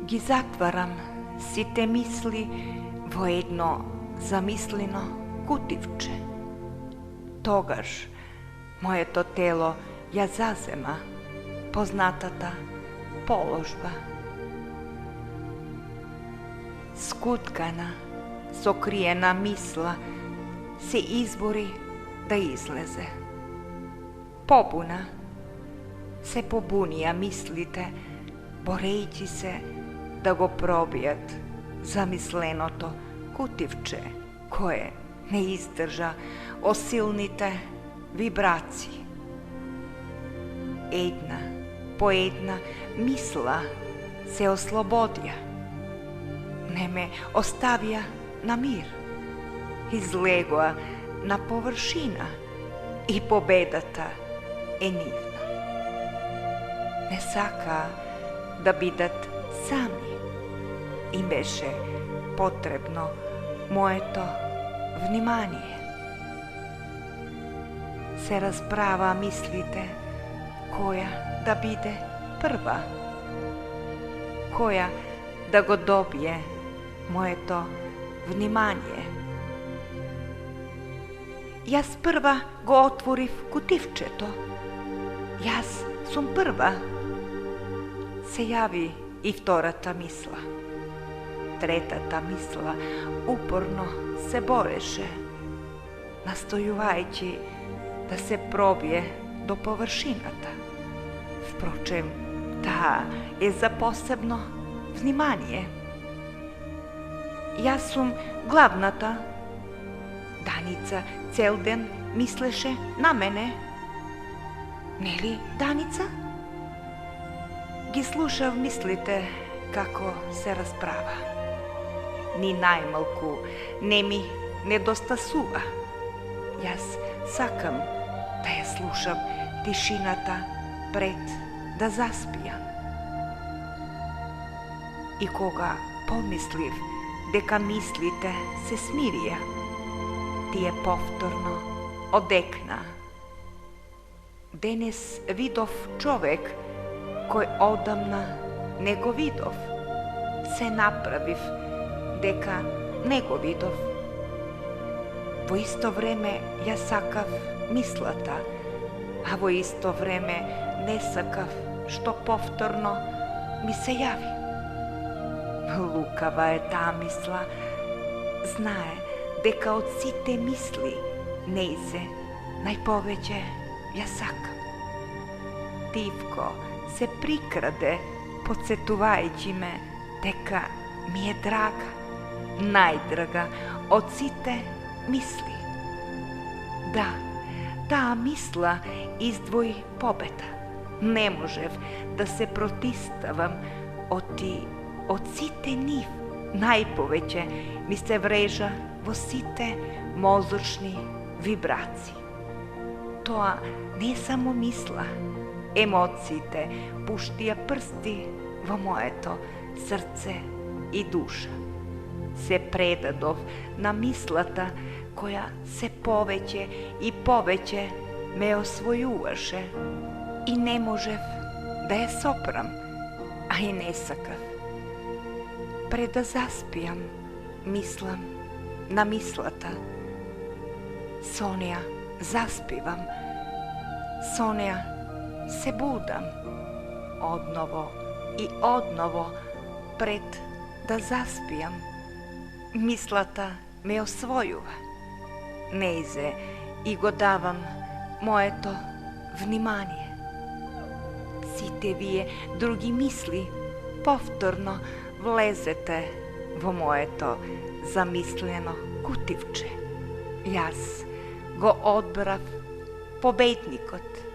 Ги затварам сите мисли во едно замислено кутивче. Тогаш моето тело ја зазема познатата положба. Скуткана, сокриена мисла се избори да излезе. Побуна, се побунија мислите, борејќи се да го пробијат замисленото кутивче, кое не издржа осилните вибрации. Една по една мисла се ослободија, не ме оставија на мир, излегоа на површина и победата е нивна. Не сакаа да бидат сами, им беше потребно моето внимание. Се расправа мислите која да биде прва, која да го добие моето внимание. Јас прва го отворив кутивчето. Јас сум прва. Се јави и втората мисла. Третата мисла упорно се бореше, настојувајќи да се пробие до површината. Впрочем, таа е за посебно внимание. Јас сум главната. Даница цел ден мислеше на мене. Нели, Даница? Ги слушав мислите како се расправа. Ни најмалку не ми недостасува. Јас сакам да ја слушам тишината пред да заспијам. И кога помислив дека мислите се смирија, тие повторно одекна. Денес видов човек кој одамна не го видов. Се направив дека не го видов. Во исто време ја сакав мислата, а во исто време не сакав што повторно ми се јави. Лукава е таа мисла. Знае дека од сите мисли нејзе најповеќе ја сакам. Тивко се прикраде, подсетувајќи ме дека ми е драга, најдрага од сите мисли. Да, таа мисла издвои победа. Не можев да се протиставам од сите нив. Најповеќе ми се врежа во сите мозочни вибрации. Тоа не само мисла, емоциите пуштија прсти во моето срце и душа. Се предадов на мислата која се повеќе и повеќе ме освојуваше и не можев да ја сопрам, а и не сакав. Пред да заспијам, мислам на мислата. Со неја заспивам, со неја се будам. Одново и одново пред да заспијам, мислата ме освојува. Нејзе и го давам моето внимание. Сите вие други мисли повторно влезете во моето замислено кутивче. Јас го одбрав победникот.